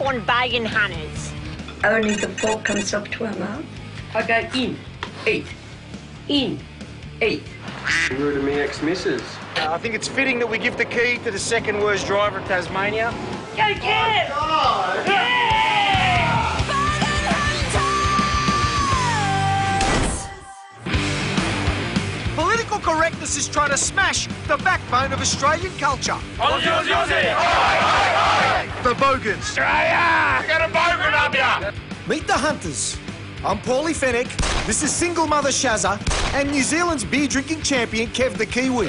on bargain hunters. Only the fork comes up to our mouth. I go in, eat, in, eat. You're to me ex-missus. I think it's fitting that we give the key to the second worst driver of Tasmania. Go, Kev! Oh, Political correctness is trying to smash the backbone of Australian culture. The Bogans. Australia! Get a bogan up ya! Meet the Hunters. I'm Paulie Fennick, this is single mother Shazza, and New Zealand's beer-drinking champion Kev the Kiwi.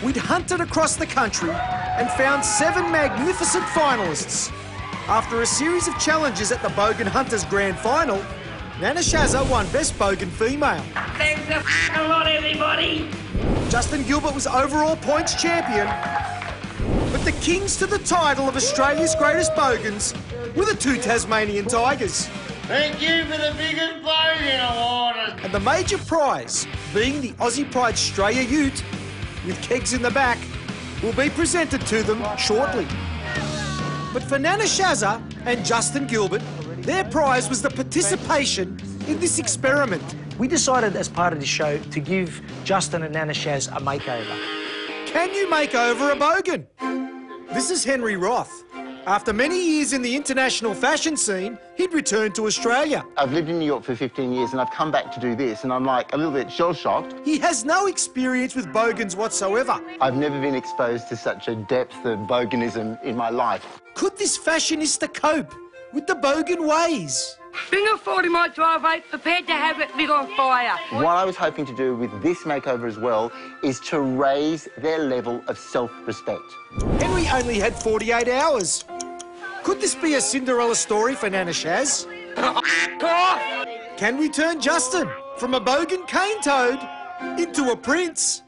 We'd hunted across the country and found 7 magnificent finalists. After a series of challenges at the Bogan Hunters Grand Final, Nana Shazza won Best Bogan Female. Thanks a lot, everybody. Justin Gilbert was overall points champion, but the kings to the title of Australia's greatest Bogans were the 2 Tasmanian Tigers. Thank you for the biggest bogan award. And the major prize, being the Aussie Pride Australia Ute, with kegs in the back, will be presented to them shortly. But for Nana Shazza and Justin Gilbert, their prize was the participation in this experiment. We decided as part of the show to give Justin and Nana Shaz a makeover. Can you make over a bogan? This is Henry Roth. After many years in the international fashion scene, he'd returned to Australia. I've lived in New York for 15 years and I've come back to do this and I'm like a little bit shell-shocked. He has no experience with bogans whatsoever. I've never been exposed to such a depth of boganism in my life. Could this fashionista cope with the bogan ways? Bring a Ford in my driveway, prepared to have it lit on fire. What I was hoping to do with this makeover as well is to raise their level of self-respect. Henry only had 48 hours. Could this be a Cinderella story for Nana Shaz? Can we turn Justin from a bogan cane toad into a prince?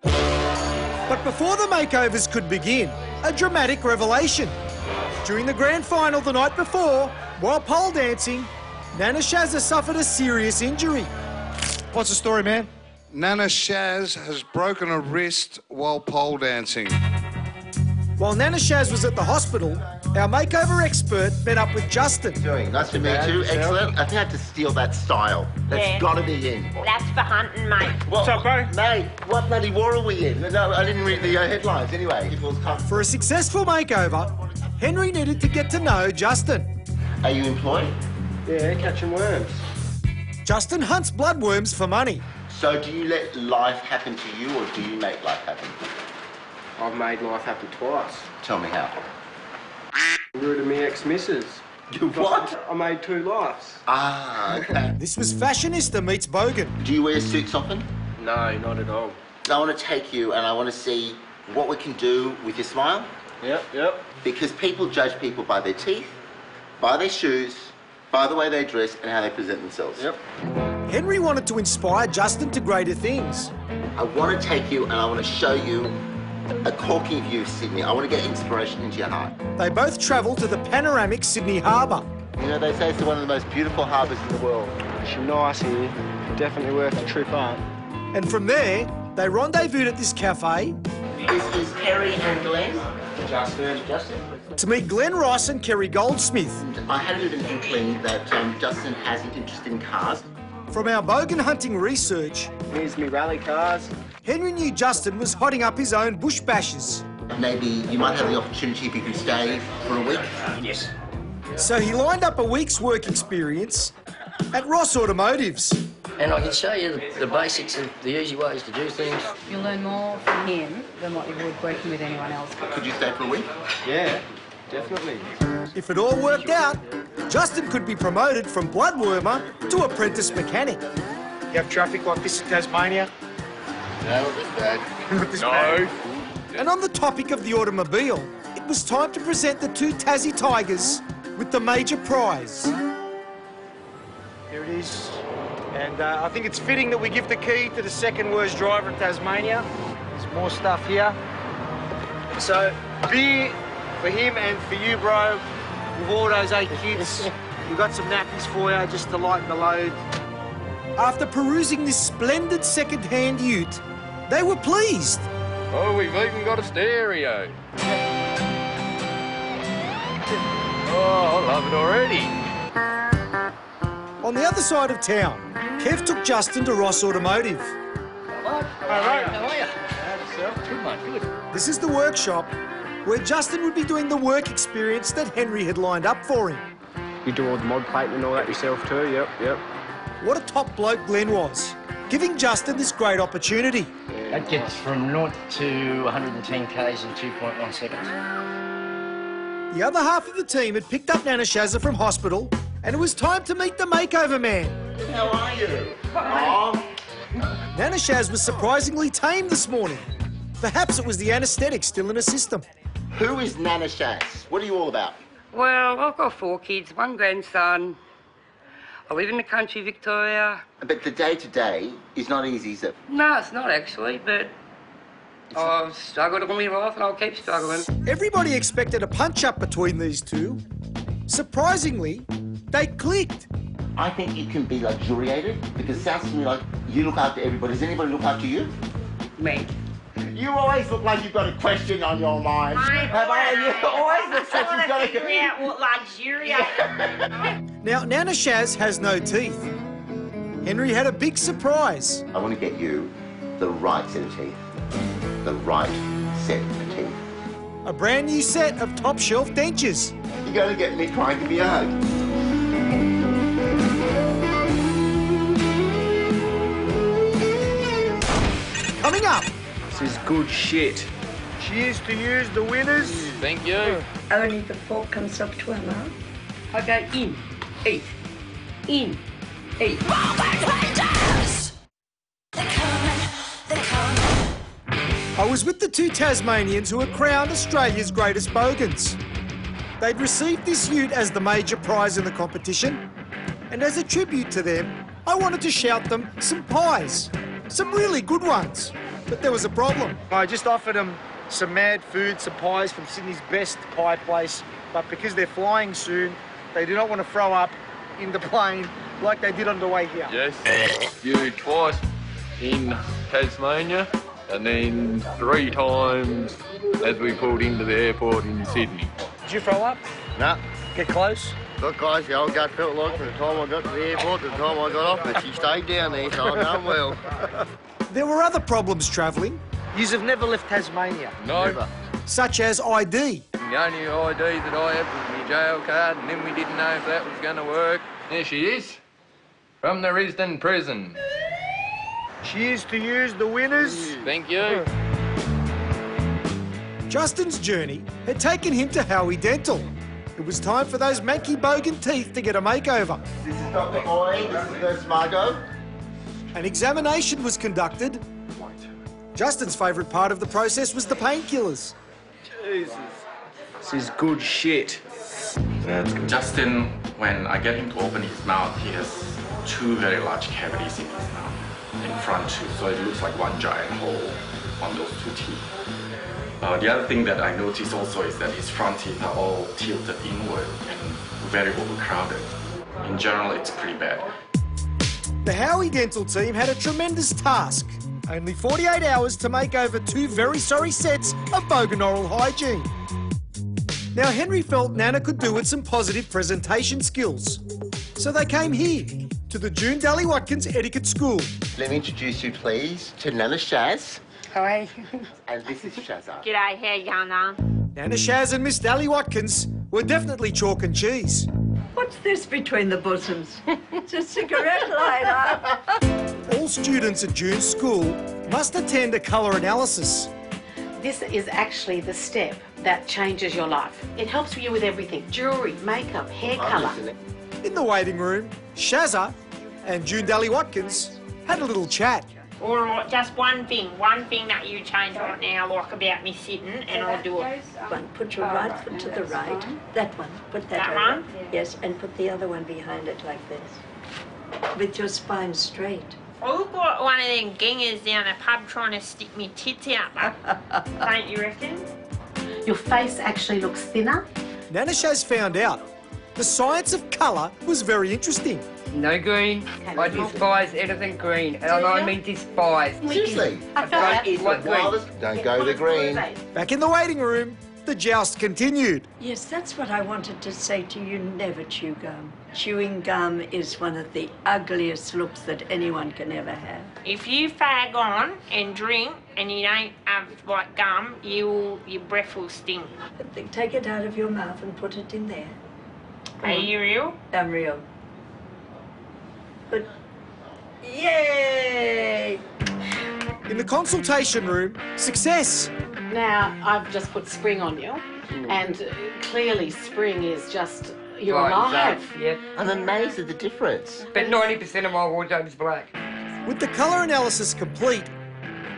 But before the makeovers could begin, a dramatic revelation. During the grand final the night before, while pole dancing, Nana Shazza suffered a serious injury. What's the story, man? Nana Shaz has broken a wrist while pole dancing. While Nana Shaz was at the hospital, our makeover expert met up with Justin. Nice to meet you. Excellent. I think I had to steal that style. That's got to be in. That's for hunting, mate. What's up, bro? Mate, what bloody war are we in? No, I didn't read the headlines. Anyway, it was tough. For a successful makeover, Henry needed to get to know Justin. Are you employed? Yeah, catching worms. Justin hunts bloodworms for money. So do you let life happen to you or do you make life happen? I've made life happen twice. Tell me how. You're to me ex-missus. You what? I made 2 lives. Ah, okay. This was fashionista meets bogan. Do you wear suits often? No, not at all. I want to take you and I want to see what we can do with your smile. Yep. Because people judge people by their teeth, by their shoes, by the way they dress and how they present themselves. Yep. Henry wanted to inspire Justin to greater things. I want to take you and I want to show you a corking view of Sydney. I want to get inspiration into your heart. They both travelled to the panoramic Sydney Harbour. You know, they say it's one of the most beautiful harbours in the world. It's nice here. Definitely worth the trip up. And from there, they rendezvoused at this cafe. This is Kerry and Glenn. Justin. To meet Glenn Ross and Kerry Goldsmith. I had a little inkling that Justin has an interest in cars. From our bogan hunting research, here's me rally cars. Henry knew Justin was hotting up his own bush bashes. Maybe you might have the opportunity if you can stay for a week. Yes. So he lined up a week's work experience at Ross Automotives. And I can show you the basics and the easy ways to do things. You'll learn more from him than what you would working with anyone else. Could you stay for a week? Yeah, definitely. If it all worked out, Justin could be promoted from bloodwormer to apprentice mechanic. You have traffic like this in Tasmania? No, it was bad. No. And on the topic of the automobile, it was time to present the 2 Tassie Tigers with the major prize. Here it is. And I think it's fitting that we give the key to the second worst driver in Tasmania. There's more stuff here. So, beer for him and for you, bro, with all those 8 kids. We've got some nappies for you just to lighten the load. After perusing this splendid second-hand ute, they were pleased. Oh, we've even got a stereo. Oh, love it already. On the other side of town, Kev took Justin to Roth Automotive. All right. How are you? Good, mate. Good. This is the workshop where Justin would be doing the work experience that Henry had lined up for him. You do all the mod plating and all that yourself too, yep. What a top bloke Glenn was, giving Justin this great opportunity. That gets from 0 to 110 k's in 2.1 seconds. The other half of the team had picked up Nana Shazza from hospital, and it was time to meet the makeover man. How are you? Oh. Nana Shaz was surprisingly tame this morning. Perhaps it was the anaesthetic still in her system. Who is Nana Shaz? What are you all about? Well, I've got 4 kids, 1 grandson. I live in the country, Victoria. But the day-to-day is not easy, is it? No, it's not actually, but I've struggled all my life and I'll keep struggling. Everybody expected a punch-up between these two. Surprisingly, they clicked. I think it can be luxuriated because it sounds to me like you look after everybody. Does anybody look after you? Me. You always look like you've got a question on your mind. You always look like you've got a question. Yeah, what luxuriate. Now, Nana Shaz has no teeth. Henry had a big surprise. I want to get you the right set of teeth. The right set of teeth. A brand new set of top-shelf dentures. You're going to get me trying to be a hug. Coming up. This is good shit. Cheers to you, the winners. Thank you. Only the fork comes up to her mouth. I go in, eat, in, eat. I was with the 2 Tasmanians who were crowned Australia's greatest bogans. They'd received this ute as the major prize in the competition, and as a tribute to them, I wanted to shout them some pies. Some really good ones. But there was a problem. I just offered them some mad food, some pies from Sydney's best pie place, but because they're flying soon, they do not want to throw up in the plane like they did on the way here. Yes, you twice in Tasmania and then 3 times as we pulled into the airport in Sydney. Did you throw up? No. Get close? Look, guys, the old gut felt like from the time I got to the airport to the time I got off, but she stayed down there, so I'm done well. There were other problems travelling, Yous have never left Tasmania? No. Never. such as ID. The only ID that I had was my jail card, and then we didn't know if that was going to work. There she is, from the Risdon prison. Cheers to yous, the winners. Thank you. Justin's journey had taken him to Howie Dental. It was time for those manky bogan teeth to get a makeover. This is Dr. Boy, this is Nurse Margot. An examination was conducted. Justin's favourite part of the process was the painkillers. Jesus. This is good shit. Justin, when I get him to open his mouth, he has two very large cavities in his mouth, in front too, so it looks like one giant hole on those two teeth. The other thing that I noticed also is that his front teeth are all tilted inward and very overcrowded. In general, it's pretty bad. The Howie Dental team had a tremendous task. Only 48 hours to make over 2 very sorry sets of bogan oral hygiene. Now, Henry felt Nana could do with some positive presentation skills. So they came here, to the June Dally Watkins Etiquette School. Let me introduce you, please, to Nana Shaz. Hi. And this is Shazza. G'day, how you going on? Nana Shaz and Miss Dally Watkins were definitely chalk and cheese. What's this between the bosoms? It's a cigarette lighter. All students at June's school must attend a colour analysis. This is actually the step that changes your life. It helps you with everything. Jewellery, makeup, hair colour. In the waiting room, Shazza and June Dally Watkins had a little chat. All right, just one thing that you change right now, like about me sitting, and I'll do it. One, put your right foot to the right. That one, put that That over. one? Yes, and put the other one behind it like this. With your spine straight. I look like one of them gangers down a pub trying to stick me tits out, don't you reckon? Your face actually looks thinner. Nana Shaz found out the science of colour was very interesting. No green. I despise anything green. And I mean despise. Seriously? I felt that. It's the wildest. Don't go the green. Back in the waiting room, the joust continued. Yes, that's what I wanted to say to you. Never chew gum. Chewing gum is one of the ugliest looks that anyone can ever have. If you fag on and drink and you don't have like gum, your breath will stink. Take it out of your mouth and put it in there. Are you real? I'm real. But, yay! In the consultation room, success. Now, I've just put spring on you, and clearly spring is just, you're Right, alive. Yep. I'm amazed at the difference. But 90% of my wardrobe is black. With the colour analysis complete,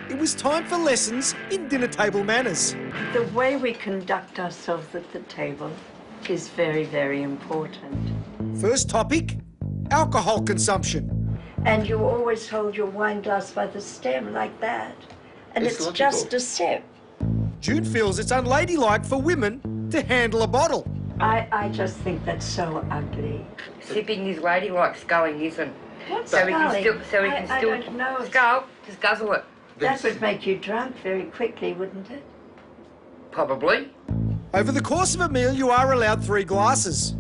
it was time for lessons in dinner table manners. The way we conduct ourselves at the table is very, very important. First topic, alcohol consumption. And you always hold your wine glass by the stem like that. And it's logical. just a sip. June feels it's unladylike for women to handle a bottle. I just think that's so ugly. Sipping is ladylike, sculling isn't. What's So we can sculling? still, I don't know. Scull, just guzzle it. That would make you drunk very quickly, wouldn't it? Probably. Over the course of a meal, you are allowed 3 glasses.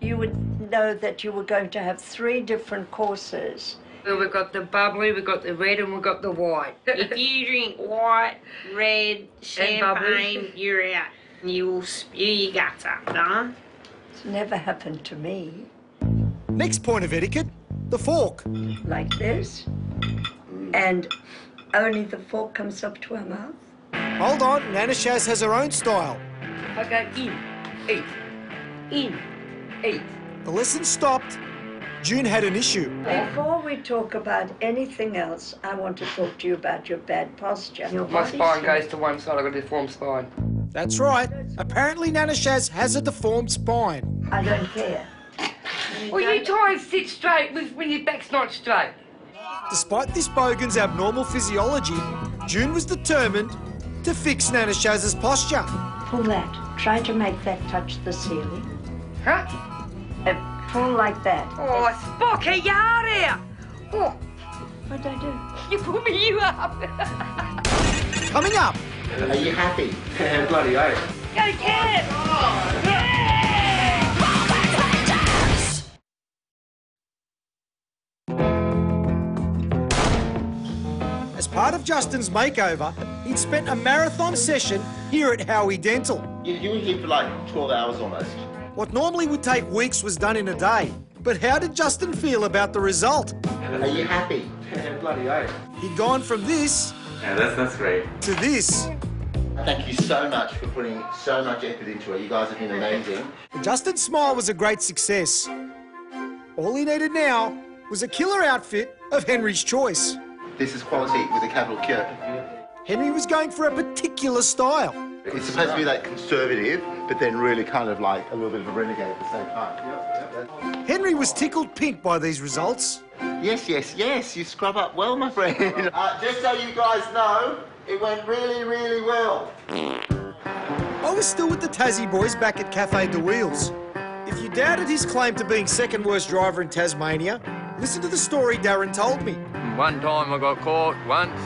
You would know that you were going to have 3 different courses. Well, we've got the bubbly, we've got the red, and we've got the white. If you drink white, red, champagne, you're out. You will spew your guts up, darling. It's never happened to me. Next point of etiquette, the fork. Like this. And only the fork comes up to our mouth. Hold on, Nana Shaz has her own style. Okay, in, eat, in, eat. The lesson stopped. June had an issue. Before we talk about anything else, I want to talk to you about your bad posture. Your My body spine shape. goes to one side, I've got a deformed spine. That's right. Apparently Nana Shaz has a deformed spine. I don't care. Well, you try and sit straight when your back's not straight. Despite this bogan's abnormal physiology, June was determined to fix Nana Shaz's posture. Pull that. Try to make that touch the ceiling. Huh? Pull like that. Oh, Spock, get your heart out! Oh, What'd I do? you pulled you up. Coming up, Are you happy? Bloody oath. Go get it! as part of Justin's makeover, he'd spent a marathon session here at Howie Dental. You were here for like 12 hours almost. What normally would take weeks was done in a day. But how did Justin feel about the result? Are you happy? Bloody oath. He'd gone from this Yeah, that's great. to this. Thank you so much for putting so much effort into it. You guys have been amazing. Justin's smile was a great success. All he needed now was a killer outfit of Henry's choice. This is quality with a capital Q. Henry was going for a particular style. It's supposed to be like conservative, but then really kind of like a little bit of a renegade at the same time. Henry was tickled pink by these results. Yes, yes, yes. You scrub up well, my friend. Just so you guys know, it went really, really well. I was still with the Tassie boys back at Cafe de Wheels. If you doubted his claim to being second worst driver in Tasmania, listen to the story Darren told me. One time I got caught once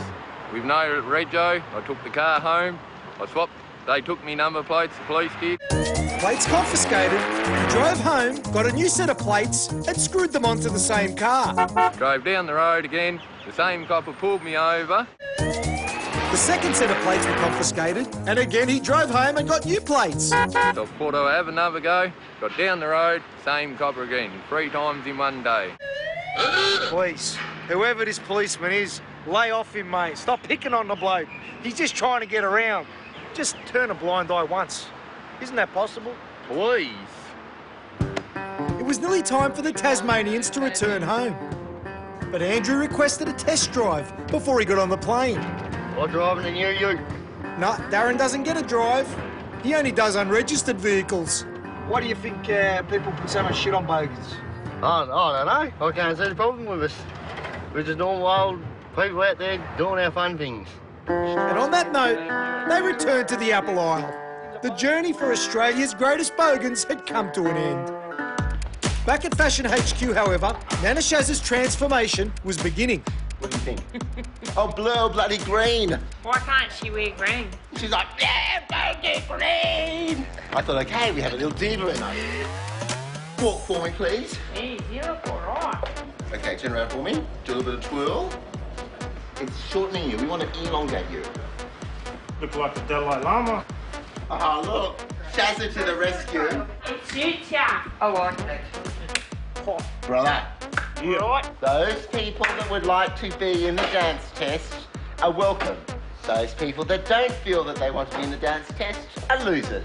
with no rego. I took the car home. I swapped. They took me number plates, the police did. Plates confiscated, he drove home, got a new set of plates and screwed them onto the same car. Drove down the road again. The same copper pulled me over. The second set of plates were confiscated and again he drove home and got new plates. So I thought I'd have another go. Got down the road, same copper again. 3 times in one day. Please, whoever this policeman is, lay off him, mate. Stop picking on the bloke. He's just trying to get around. Just turn a blind eye once. Isn't that possible? Please. It was nearly time for the Tasmanians to return home. But Andrew requested a test drive before he got on the plane. I'm driving in you. No, Darren doesn't get a drive. He only does unregistered vehicles. Why do you think people put so much shit on bogans? I don't know. I can't see the problem with us. We're just normal old people out there doing our fun things. And on that note, they returned to the Apple Isle. The journey for Australia's greatest bogans had come to an end. Back at Fashion HQ, however, Nana Shaz's transformation was beginning. What do you think? Oh, blue or bloody green. Why can't she wear green? She's like, yeah, bogie green. I thought, okay, we have a little diva in us. Walk for me, please. Hey, you look all right. Okay, turn around for me. Do a little bit of twirl. It's shortening you. We want to elongate you. Look like the Dalai Lama. Ah, look. Shazza to the rescue. It suits ya. I like that. Brother. Yeah. Right. Those people that would like to be in the dance test are welcome. Those people that don't feel that they want to be in the dance test are losers.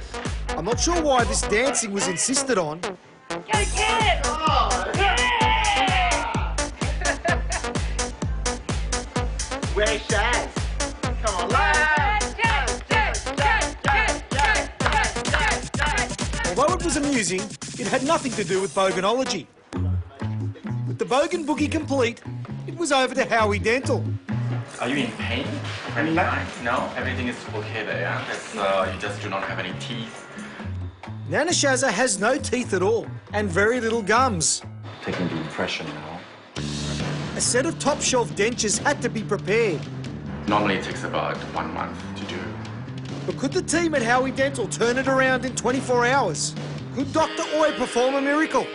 I'm not sure why this dancing was insisted on. Go get it! Oh, yeah! Where's Shaz? Come on, Although it was amusing, it had nothing to do with boganology. With the Bogan Boogie complete, it was over to Howie Dental. Are you in pain? Any time? No? Everything is okay there, yeah? That's, you just do not have any teeth. Nana Shazza has no teeth at all and very little gums. Taking the impression now. A set of top-shelf dentures had to be prepared. Normally it takes about 1 month to do. But could the team at Howie Dental turn it around in 24 hours? Could Dr. Oi perform a miracle?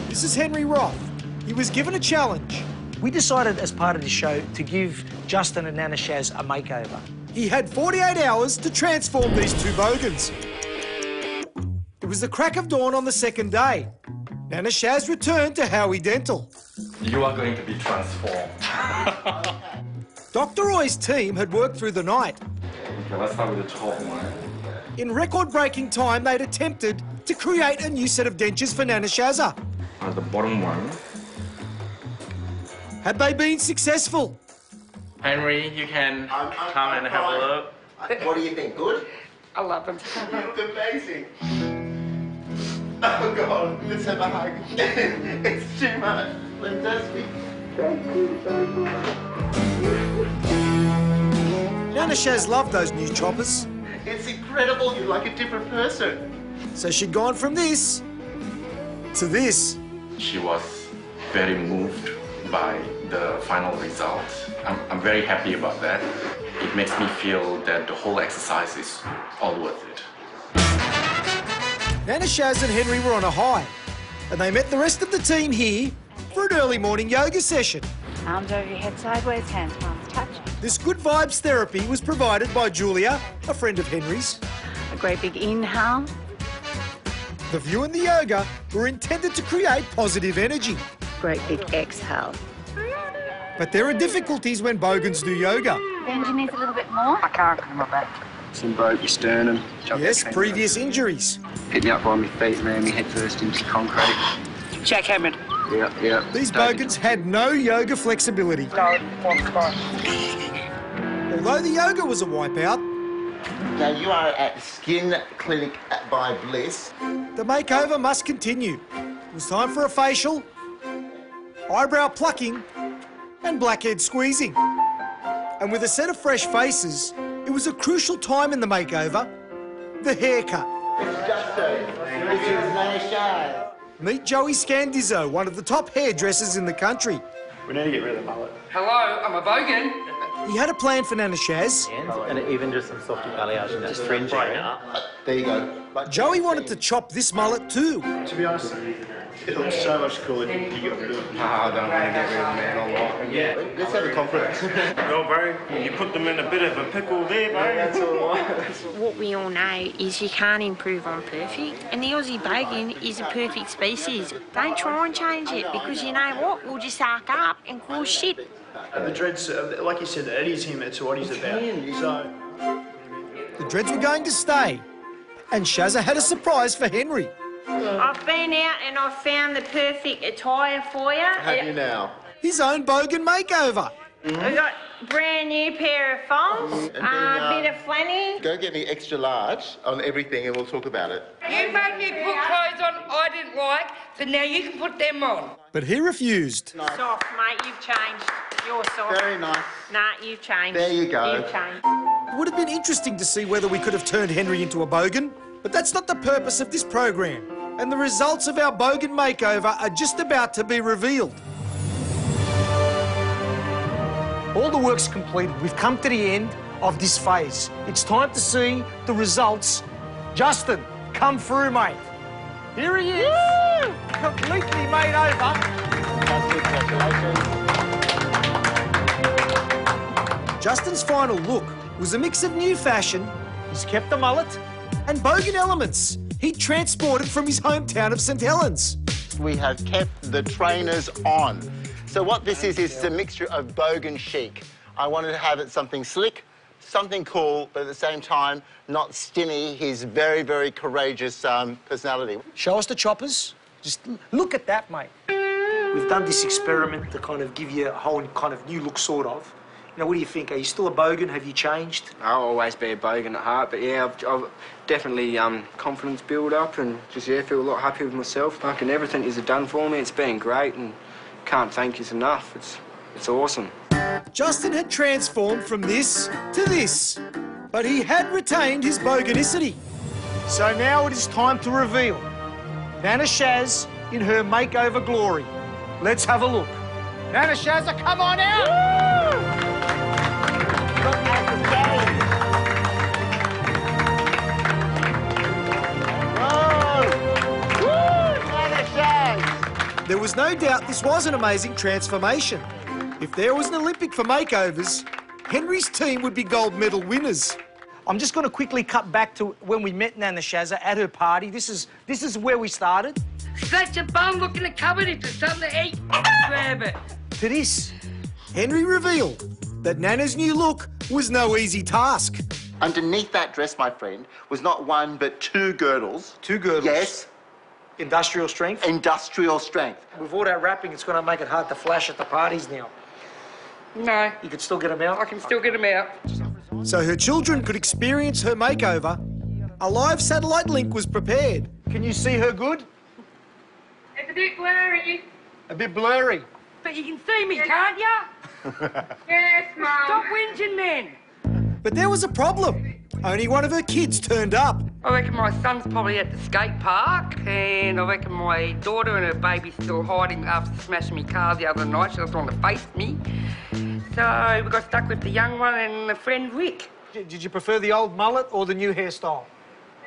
This is Henry Roth. He was given a challenge. We decided as part of the show to give Justin and Nana Shaz a makeover. He had 48 hours to transform these two bogans. It was the crack of dawn on the second day. Nana Shaz returned to Howie Dental. You are going to be transformed. Dr. Oi's team had worked through the night. Okay, let's start with the top one. In record-breaking time, they'd attempted to create a new set of dentures for Nana Shazza. The bottom one. Had they been successful? Henry, you can come and have a look. What do you think? Good? I love them. You look amazing. Oh, God. Let's have a hug. It's too much. Fantastic. Thank you so much. Nana Shaz loved those new choppers. It's incredible. You're like a different person. So she'd gone from this to this. She was very moved by the final result. I'm very happy about that. It makes me feel that the whole exercise is all worth it. Nana Shaz and Henry were on a high, and they met the rest of the team here for an early morning yoga session. Arms over your head sideways, hands palms touching. This good vibes therapy was provided by Julia, a friend of Henry's. A great big inhale. The view and the yoga were intended to create positive energy. Great big exhale. But there are difficulties when bogans do yoga. Bend your knees a little bit more. I can't come back. Some broke your sternum. Yes, previous injuries. Hit me up by my feet, ran me head first into concrete. Jackhammered. Yeah. These bogans had no yoga flexibility. Although the yoga was a wipeout, Now, you are at Skin Clinic by Bliss. the makeover must continue. It was time for a facial, eyebrow plucking, and blackhead squeezing. And with a set of fresh faces, it was a crucial time in the makeover, the haircut. It's Justo. This is Nana Shaz. Meet Joey Scandizzo, one of the top hairdressers in the country. We need to get rid of the mullet. Hello, I'm a bogan. He had a plan for Nana Shaz. And even just some softy balayage and just fringe area. There you go. Joey wanted to chop this mullet too. To be honest, it looks so much cooler if you get rid of it. I don't want to get rid of the man a lot. Yeah. Let's have a conference. Well, bro, you put them in a bit of a pickle there, bro. That's all right. What we all know is you can't improve on perfect, and the Aussie bogan is a perfect species. Don't try and change it, because you know what? We'll just arc up and cause shit. The dreads, like you said, it is him, it's what he's about. So, The dreads were going to stay, and Shazza had a surprise for Henry. I've been out and I've found the perfect attire for you. Have you now? His own bogan makeover. I've got a brand new pair of thongs, a bit of flanny. Go get me extra large on everything and we'll talk about it. You made me put clothes on I didn't like, so now you can put them on. But he refused. Soft, mate, you've changed. You're soft. Very nice. Nah, you've changed. There you go. You've changed. It would have been interesting to see whether we could have turned Henry into a bogan, but that's not the purpose of this program. And the results of our Bogan makeover are just about to be revealed. All the work's completed. We've come to the end of this phase. It's time to see the results. Justin, come through, mate. Here he is. Woo! Completely made over. Justin's final look was a mix of new fashion, he's kept the mullet, and Bogan elements he transported from his hometown of St Helens. We have kept the trainers on. So what this is a mixture of Bogan chic. I wanted to have it something slick, something cool, but at the same time, not stinny, his very, very courageous personality. Show us the choppers. Just look at that, mate. We've done this experiment to kind of give you a whole kind of new look, sort of. You know, what do you think? Are you still a Bogan? Have you changed? I'll always be a Bogan at heart, but yeah, I've definitely confidence build up and just, yeah, feel a lot happy with myself. Fucking everything you've done for me, it's been great and can't thank you enough. It's awesome. Justin had transformed from this to this, but he had retained his Boganicity. So now it is time to reveal Nana Shaz in her makeover glory. Let's have a look. Nana Shazza, come on out! Woo! There was no doubt this was an amazing transformation. If there was an Olympic for makeovers, Henry's team would be gold medal winners. I'm just going to quickly cut back to when we met Nana Shazza at her party. This is where we started. Such a bum, look in the cupboard, if there's something to eat, grab it. To this, Henry revealed that Nana's new look was no easy task. Underneath that dress, my friend, was not one but two girdles. Two girdles? Yes. Industrial strength? Industrial strength. With all that wrapping, it's going to make it hard to flash at the parties now. No. You could still get them out? I can still get them out. So her children could experience her makeover, a live satellite link was prepared. Can you see her good? It's a bit blurry. A bit blurry. But you can see me, can't you? Yes, Mum. Stop whinging then. But there was a problem. Only one of her kids turned up. I reckon my son's probably at the skate park, and I reckon my daughter and her baby's still hiding after smashing me car the other night. She doesn't want to face me. So we got stuck with the young one and a friend Rick. Did you prefer the old mullet or the new hairstyle?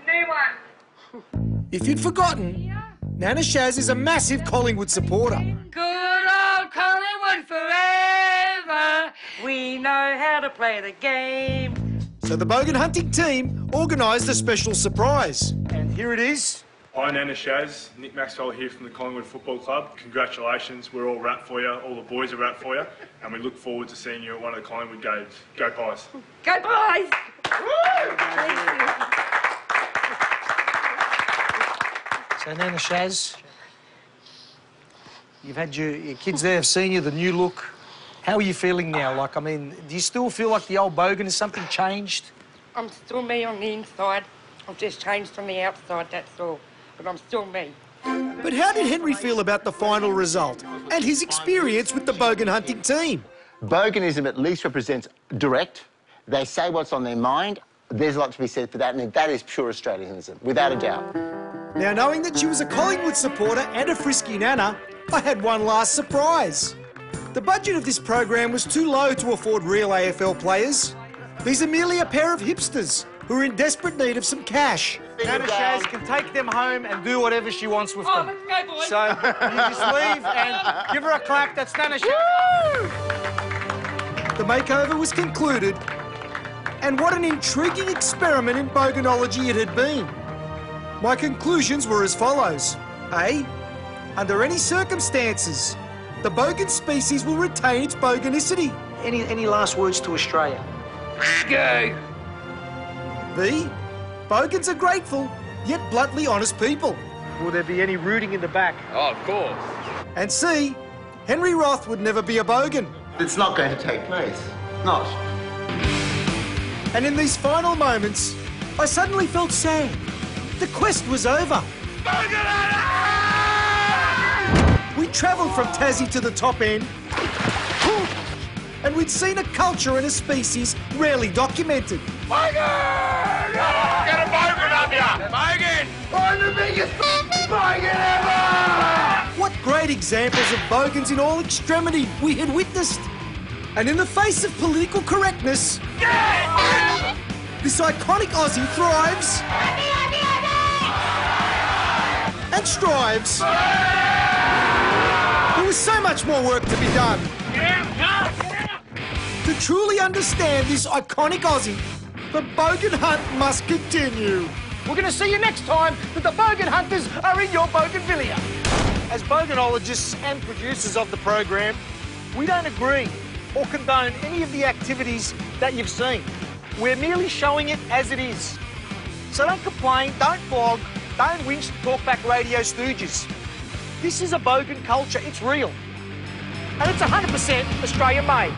The new one. If you'd forgotten, Nana Shaz is a massive Collingwood supporter. Good old Collingwood forever. We know how to play the game. So the Bogan hunting team organised a special surprise. And here it is. Hi, Nana Shaz. Nick Maxwell here from the Collingwood Football Club. Congratulations. We're all wrapped for you. All the boys are wrapped for you. And we look forward to seeing you at one of the Collingwood games. Go Pies. Go Pies! So, Nana Shaz, you've had your kids there, have seen you, the new look. How are you feeling now? Like, I mean, do you still feel like the old Bogan? Has something changed? I'm still me on the inside. I've just changed on the outside, that's all. But I'm still me. But how did Henry feel about the final result and his experience with the Bogan hunting team? Boganism at least represents direct. They say what's on their mind. There's a lot to be said for that, and that is pure Australianism, without a doubt. Now, knowing that she was a Collingwood supporter and a frisky Nana, I had one last surprise. The budget of this program was too low to afford real AFL players. These are merely a pair of hipsters who are in desperate need of some cash. Nana Shaz can take them home and do whatever she wants with them. Let's go, boys. So you just leave and give her a clap. That's Nana Shaz. Woo! The makeover was concluded, and what an intriguing experiment in Boganology it had been. My conclusions were as follows. A, under any circumstances, the Bogan species will retain its Boganicity. Any last words to Australia? Go. B, Bogans are grateful, yet bluntly honest people. Will there be any rooting in the back? Oh, of course. And C, Henry Roth would never be a Bogan. It's not going to take place. Not. And in these final moments, I suddenly felt sad. The quest was over. We travelled from Tassie to the top end, and we'd seen a culture and a species rarely documented. Bogan! Get a Bogan up here! Bogan! I'm the biggest bogan ever! What great examples of bogans in all extremity we had witnessed. And in the face of political correctness, this iconic Aussie thrives and strives. There was so much more work to be done. To truly understand this iconic Aussie, the bogan hunt must continue. We're going to see you next time that the bogan hunters are in your bougainvillea. As boganologists and producers of the program, we don't agree or condone any of the activities that you've seen. We're merely showing it as it is. So don't complain, don't blog, don't whinge to talkback radio stooges. This is a bogan culture, it's real. And it's 100% Australian made.